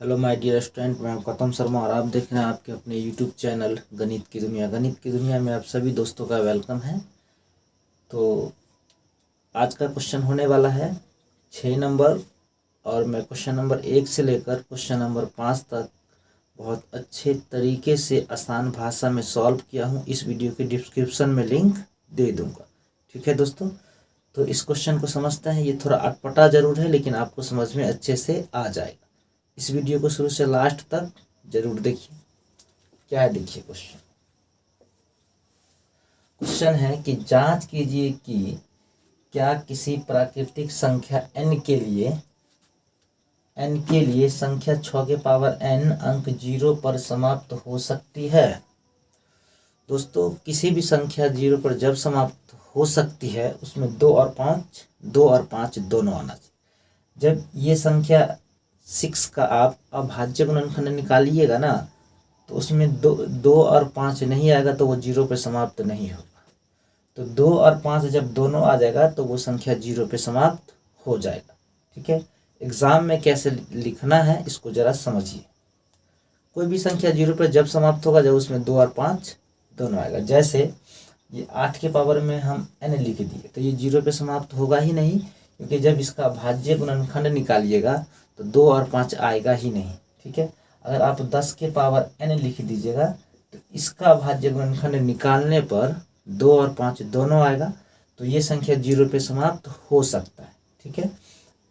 Hello my dear student, मैं गौतम शर्मा और आप देख रहे हैं आपके अपने यूट्यूब चैनल गणित की दुनिया। गणित की दुनिया में आप सभी दोस्तों का वेलकम है। तो आज का क्वेश्चन होने वाला है 6 नंबर, और मैं क्वेश्चन नंबर 1 से लेकर क्वेश्चन नंबर 5 तक बहुत अच्छे तरीके से आसान भाषा में सॉल्व किया हूँ। इस वीडियो के डिस्क्रिप्शन में लिंक दे दूँगा। ठीक है दोस्तों, तो इस क्वेश्चन को समझते हैं। ये थोड़ा अटपटा जरूर है, लेकिन आपको समझ में अच्छे से आ जाएगा। इस वीडियो को शुरू से लास्ट तक जरूर देखिए। क्या है, देखिए क्वेश्चन है कि जांच कीजिए कि क्या किसी प्राकृतिक संख्या n के लिए संख्या 6 के पावर n अंक 0 पर समाप्त हो सकती है। दोस्तों, किसी भी संख्या 0 पर जब समाप्त हो सकती है उसमें 2 और 5 दोनों आना चाहिए। जब ये संख्या 6 का आप अभाज्य गुणनखंड निकालिएगा ना, तो उसमें 2 और 5 नहीं आएगा तो वो 0 पे समाप्त नहीं होगा। तो 2 और 5 जब दोनों आ जाएगा तो वो संख्या 0 पे समाप्त हो जाएगा। ठीक है, एग्जाम में कैसे लिखना है इसको जरा समझिए। कोई भी संख्या 0 पर जब समाप्त होगा जब उसमें 2 और 5 दोनों आएगा। जैसे ये 8 के पावर में हम n लिख दिए तो ये 0 पे समाप्त होगा ही नहीं, क्योंकि जब इसका भाज्य गुणनखंड निकालिएगा तो 2 और 5 आएगा ही नहीं। ठीक है, अगर आप 10 के पावर n लिख दीजिएगा तो इसका भाज्य गुणनखंड निकालने पर 2 और 5 दोनों आएगा, तो ये संख्या 0 पे समाप्त हो सकता है। ठीक है,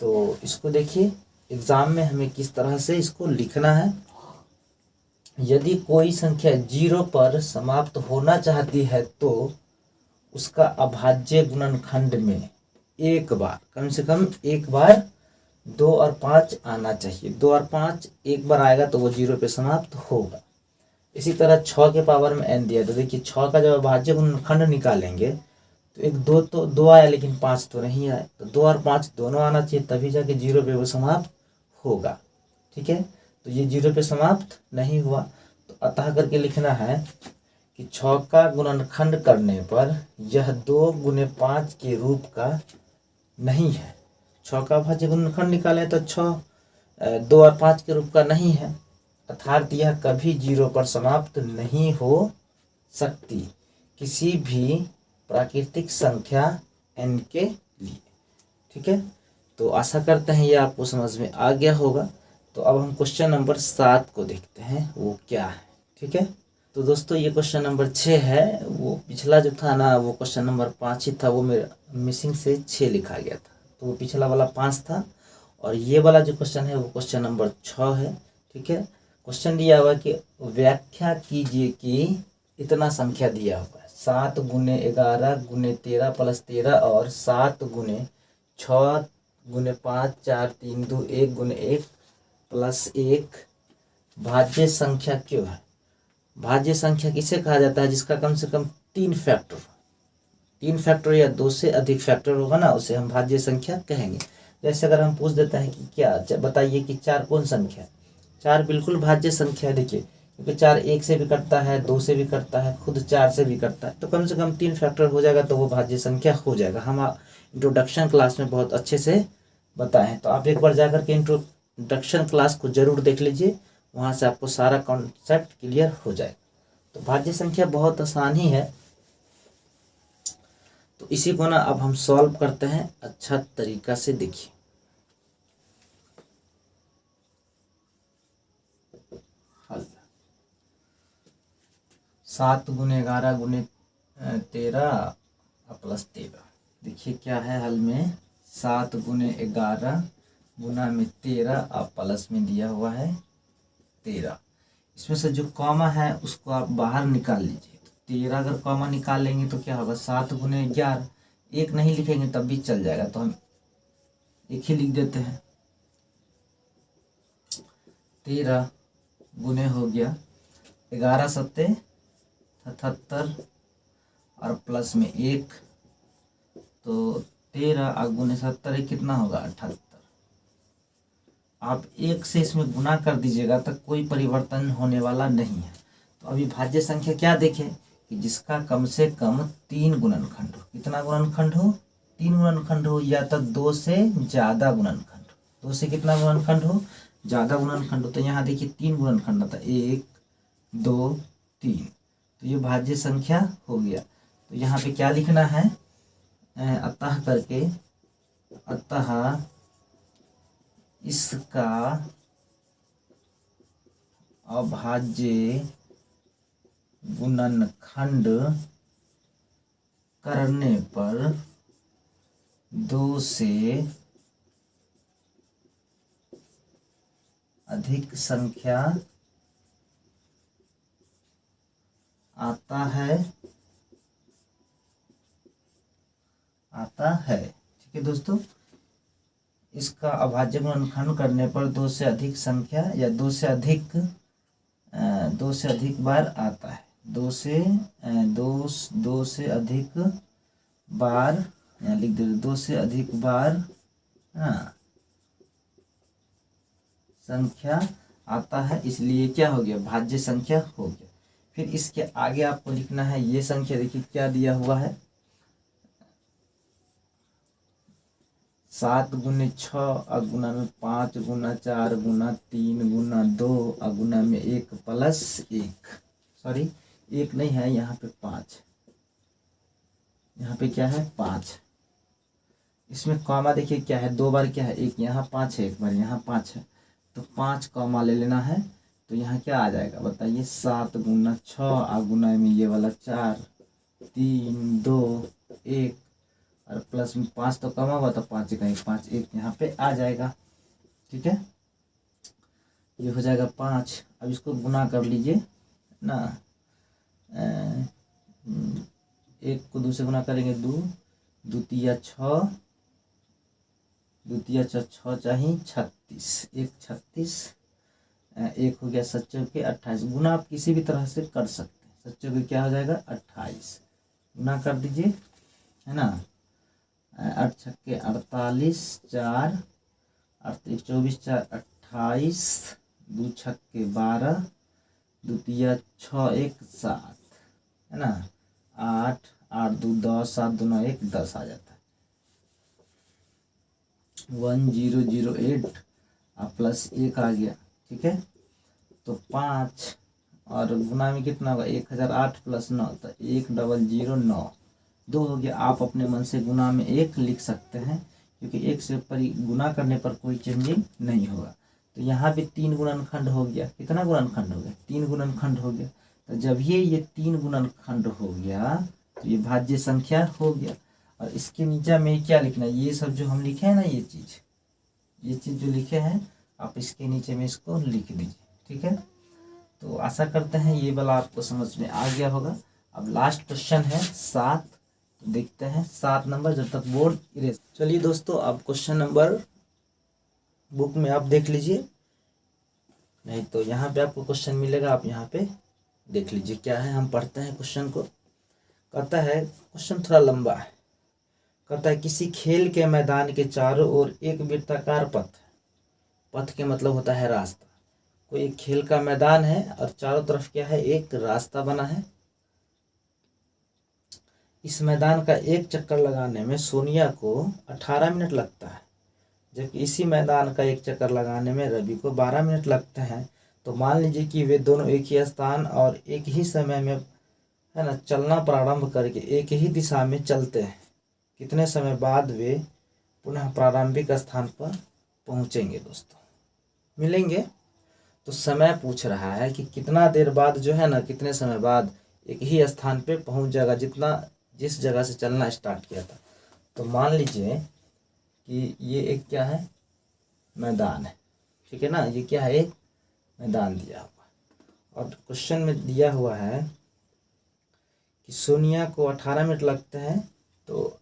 तो इसको देखिए एग्जाम में हमें किस तरह से इसको लिखना है। यदि कोई संख्या 0 पर समाप्त होना चाहती है तो उसका अभाज्य गुणनखंड में एक बार, कम से कम एक बार 2 और 5 आना चाहिए। 2 और 5 एक बार आएगा तो वो 0 पे समाप्त होगा। इसी तरह 6 के पावर में n दिया तो देखिए 6 का जब अभाज्य गुणनखंड निकालेंगे तो एक 2 तो 2 आया, लेकिन 5 तो नहीं आया। तो 2 और 5 दोनों आना चाहिए, तभी जाके 0 पे वो समाप्त होगा। ठीक है, तो ये 0 पे समाप्त नहीं हुआ, तो अतः करके लिखना है कि 6 का गुणनखंड करने पर यह 2 गुने 5 के रूप का नहीं है। 6 का भाज्य गुणनखंड निकालें तो 6 2 और 5 के रूप का नहीं है, अर्थात यह कभी 0 पर समाप्त नहीं हो सकती किसी भी प्राकृतिक संख्या n के लिए। ठीक है, तो आशा करते हैं ये आपको समझ में आ गया होगा। तो अब हम क्वेश्चन नंबर 7 को देखते हैं वो क्या है। ठीक है, तो दोस्तों ये क्वेश्चन नंबर 6 है। वो पिछला जो था ना वो क्वेश्चन नंबर 5 ही था, वो मेरा मिसिंग से 6 लिखा गया था, तो वो पिछला वाला 5 था। और ये वाला जो क्वेश्चन है वो क्वेश्चन नंबर 6 है। ठीक है, क्वेश्चन दिया हुआ कि व्याख्या कीजिए कि इतना संख्या दिया हुआ है 7 गुने 11 गुने 13 प्लस 13 और 7 गुने 6 गुने 5 4 3 2 1 गुने 1 प्लस 1 भाज्य संख्या क्यों है। भाज्य संख्या किसे कहा जाता है? जिसका कम से कम 3 फैक्टर या 2 से अधिक फैक्टर होगा ना, उसे हम भाज्य संख्या कहेंगे। जैसे अगर हम पूछ देते हैं कि क्या बताइए कि 4 कौन संख्या है? 4 बिल्कुल भाज्य संख्या है। देखिए, क्योंकि 4 1 से भी करता है, 2 से भी करता है, खुद 4 से भी करता है, तो कम से कम 3 फैक्टर हो जाएगा तो वो भाज्य संख्या हो जाएगा। हम इंट्रोडक्शन क्लास में बहुत अच्छे से बताए हैं, तो आप एक बार जाकर के इंट्रोडक्शन क्लास को जरूर देख लीजिए, वहाँ से आपको सारा कॉन्सेप्ट क्लियर हो जाएगा। तो भाज्य संख्या बहुत आसान ही है, तो इसी को ना अब हम सॉल्व करते हैं अच्छा तरीका से। देखिए, हल 7 गुने 11 गुने 13 प्लस 13। देखिए क्या है हल में, 7 गुने 11 गुना में 13 और प्लस में दिया हुआ है 13। इसमें से जो कॉमा है उसको आप बाहर निकाल लीजिए। तो 13 अगर कॉमा निकाल लेंगे तो क्या होगा, 7 गुने 11, एक नहीं लिखेंगे तब भी चल जाएगा, तो हम एक ही लिख देते हैं। 13 गुने हो गया 11 सत्ते 77 और प्लस में 1, तो 13 गुने 70 कितना होगा 78। आप 1 से इसमें गुना कर दीजिएगा तो कोई परिवर्तन होने वाला नहीं है। तो अभी भाज्य संख्या क्या देखें कि जिसका कम से कम 3 गुणनखंड हो। कितना गुणनखंड हो? 3 गुणनखंड हो, या तो 2 से ज़्यादा गुणनखंड हो। 2 से कितना गुणनखंड हो? ज़्यादा गुणनखंड होता है। यहाँ देखिए 3 गुणनखंड होता है, 1 2 3, तो ये भाज्य संख्या हो गया। तो यहाँ पे क्या लिखना है, अतः करके, अतः इसका अभाज्य गुणनखंड करने पर 2 से अधिक संख्या आता है। ठीक है दोस्तों, इसका अभाज्य गुणनखंड करने पर 2 से अधिक संख्या या 2 से अधिक बार आता है। 2 से अधिक बार, यहाँ लिख दे, 2 से अधिक बार संख्या आता है, इसलिए क्या हो गया, भाज्य संख्या हो गया। फिर इसके आगे आपको लिखना है ये संख्या, देखिए क्या दिया हुआ है, 7 गुने 6 अगुना में 5 गुना 4 गुना 3 गुना 2 अगुना में 1 प्लस 1, सॉरी 1 नहीं है यहाँ पे 5, यहाँ पे क्या है 5, इसमें कॉमा देखिए क्या है, 2 बार क्या है, एक यहाँ 5 है, एक बार यहाँ 5 है, तो 5 कॉमा ले लेना है। तो यहाँ क्या आ जाएगा बताइए, 7 गुना 6 अगुना में ये वाला 4 3 2 1 और प्लस में 5 तो कमा हुआ, तो 5 का 5, 1 यहाँ पे आ जाएगा। ठीक है, ये हो जाएगा 5। अब इसको गुना कर लीजिए ना, 1 को 2 से गुना करेंगे 2, 2 तिया 6, 2 तिया 6 चाहिए 36, 1 36, 1 हो गया 7 चौके 28। गुना आप किसी भी तरह से कर सकते हैं, 7 चौके क्या हो जाएगा 28, गुना कर दीजिए, है ना, 8 छक्के 48, 4 8 24 4 28, 2 छक्के 12, 2 तिया 6 1 7, है ना, 8 8 2 10, 7 2 9 1 10 आ जाता है, 1008 प्लस 1 आ गया। ठीक है, तो 5 और गुना में कितना होगा, 1008 प्लस 9, तो 1009, 2 हो गया। आप अपने मन से गुना में 1 लिख सकते हैं, क्योंकि 1 से गुना करने पर कोई चेंजिंग नहीं होगा। तो यहाँ पे 3 गुणनखंड हो गया, कितना गुणनखंड हो गया, 3 गुणनखंड हो गया। तो जब ये 3 गुणनखंड हो गया तो ये भाज्य संख्या हो गया। और इसके नीचे में क्या लिखना है, ये सब जो हम लिखे हैं ना, ये चीज़ जो लिखे हैं आप इसके नीचे में इसको लिख दीजिए। ठीक है, तो आशा करते हैं ये वाला आपको समझ में आ गया होगा। अब लास्ट क्वेश्चन है 7, तो देखते हैं 7 नंबर, जब तक बोर्ड इरेज। चलिए दोस्तों, अब क्वेश्चन नंबर बुक में आप देख लीजिए, नहीं तो यहाँ पे आपको क्वेश्चन मिलेगा, आप यहाँ पे देख लीजिए क्या है। हम पढ़ते हैं क्वेश्चन को। कहता है, क्वेश्चन थोड़ा लंबा है, कहता है किसी खेल के मैदान के चारों ओर एक वृत्ताकार पथ के मतलब होता है रास्ता। कोई एक खेल का मैदान है और चारों तरफ क्या है, एक रास्ता बना है। इस मैदान का एक चक्कर लगाने में सोनिया को 18 मिनट लगता है, जबकि इसी मैदान का एक चक्कर लगाने में रवि को 12 मिनट लगते हैं। तो मान लीजिए कि वे दोनों एक ही स्थान और एक ही समय में, है ना, चलना प्रारंभ करके एक ही दिशा में चलते हैं। कितने समय बाद वे पुनः प्रारंभिक स्थान पर पहुंचेंगे दोस्तों, मिलेंगे। तो समय पूछ रहा है कि कितना देर बाद जो है ना, कितने समय बाद एक ही स्थान पे पहुंच जाएगा, जिस जगह से चलना स्टार्ट किया था। तो मान लीजिए कि ये एक क्या है, मैदान है। ठीक है ना, ये क्या है, एक मैदान दिया हुआ, और क्वेश्चन में दिया हुआ है कि सोनिया को 18 मिनट लगते हैं। तो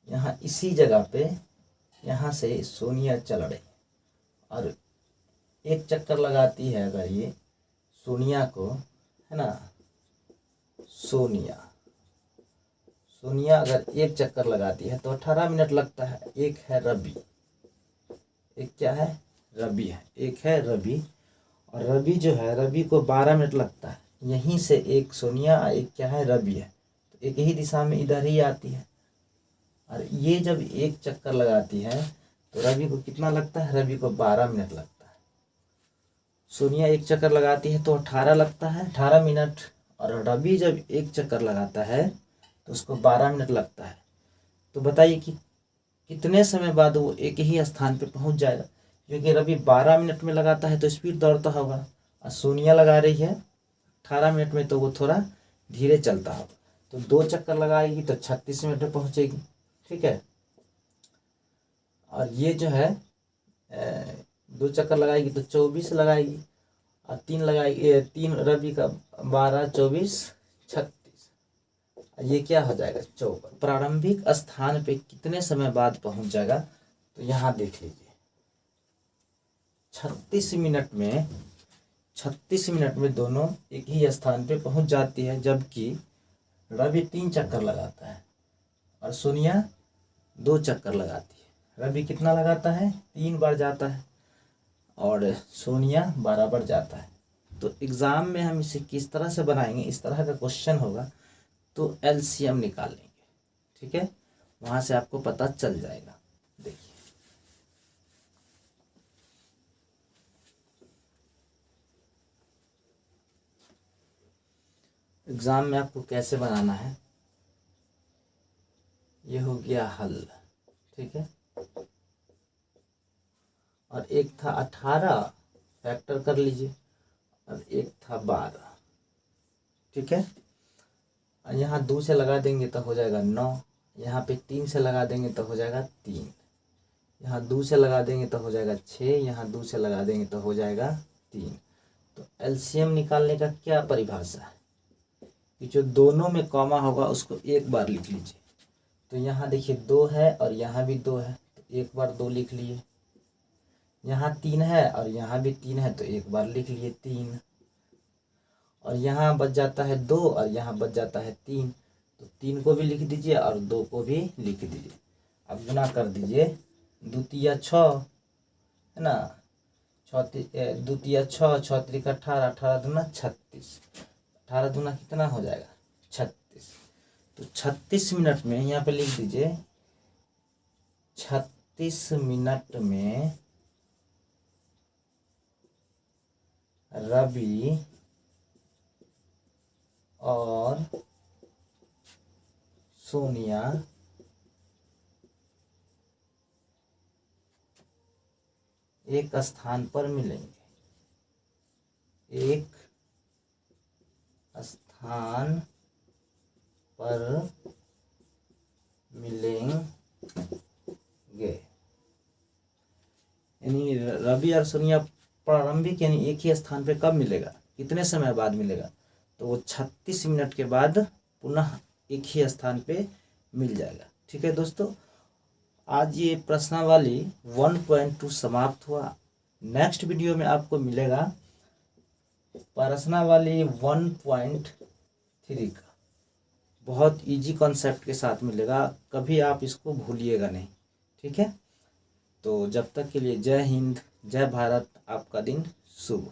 यहाँ इसी जगह पे, यहाँ से सोनिया चल रही और एक चक्कर लगाती है, अगर ये सोनिया को, है ना, सोनिया अगर एक चक्कर लगाती है तो 18 मिनट लगता है। एक है रवि, एक क्या है, रवि है, एक है रवि, और रवि जो है, रवि को 12 मिनट लगता है। यहीं से एक सोनिया, एक क्या है, रवि है, तो एक ही दिशा में इधर ही आती है। और ये जब एक चक्कर लगाती है तो रवि को कितना लगता है, रवि को 12 मिनट लगता है। सोनिया एक चक्कर लगाती है तो 18 लगता है, 18 मिनट। और रवि जब एक चक्कर लगाता है तो उसको 12 मिनट लगता है। तो बताइए कि कितने समय बाद वो एक ही स्थान पे पहुंच जाएगा। क्योंकि रवि 12 मिनट में लगाता है तो स्पीड दौड़ता होगा, और सोनिया लगा रही है 18 मिनट में, तो वो थोड़ा धीरे चलता होगा। तो 2 चक्कर लगाएगी तो 36 मिनट में पहुंचेगी। ठीक है। और ये जो है 2 चक्कर लगाएगी तो 24 लगाएगी, और 3 लगाएगी, 3 रवि का 12, 24, 36। ये क्या हो जाएगा 54। प्रारंभिक स्थान पे कितने समय बाद पहुंच जाएगा, तो यहाँ देख लीजिए 36 मिनट में, 36 मिनट में दोनों एक ही स्थान पे पहुंच जाती है। जबकि रवि 3 चक्कर लगाता है और सोनिया 2 चक्कर लगाती है। रवि कितना लगाता है, 3 बार जाता है, और सोनिया 12 बार जाता है। तो एग्ज़ाम में हम इसे किस तरह से बनाएंगे, इस तरह का क्वेश्चन होगा तो एलसीएम निकाल लेंगे। ठीक है, वहाँ से आपको पता चल जाएगा। देखिए एग्ज़ाम में आपको कैसे बनाना है, ये हो गया हल। ठीक है, और एक था 18, फैक्टर कर लीजिए, और एक था 12। ठीक है, और यहाँ 2 से लगा देंगे तो हो जाएगा 9, यहाँ पे 3 से लगा देंगे तो हो जाएगा 3, यहाँ 2 से लगा देंगे तो हो जाएगा 6, यहाँ 2 से लगा देंगे तो हो जाएगा 3। तो एलसीएम निकालने का क्या परिभाषा है कि जो दोनों में कॉमा होगा उसको एक बार लिख लीजिए। तो यहाँ देखिए 2 है और यहाँ भी 2 है, तो एक बार 2 लिख लिए। यहाँ 3 है और यहाँ भी 3 है, तो एक बार लिख लिए 3। और यहाँ बच जाता है 2 और यहाँ बच जाता है 3, तो 3 को भी लिख दीजिए और 2 को भी लिख दीजिए। अब गुना कर दीजिए, 2 तिया 6 है ना, 2 तिया 6, 6 त्रिक 18, 18 दूना 36, 18 दूना कितना हो जाएगा 36। तो 36 मिनट में यहाँ पे लिख दीजिए 36 मिनट में रवि और सोनिया एक स्थान पर मिलेंगे, एक स्थान पर मिलेंगे। यानी रवि और सोनिया प्रारंभिक यानी एक ही स्थान पे कब मिलेगा, कितने समय बाद मिलेगा, तो वो 36 मिनट के बाद पुनः एक ही स्थान पे मिल जाएगा। ठीक है दोस्तों, आज ये प्रश्नावली 1.2 समाप्त हुआ। नेक्स्ट वीडियो में आपको मिलेगा प्रश्नावली 1.3 का, बहुत इजी कॉन्सेप्ट के साथ मिलेगा, कभी आप इसको भूलिएगा नहीं। ठीक है, तो जब तक के लिए जय हिंद, जय भारत, आपका दिन शुभ।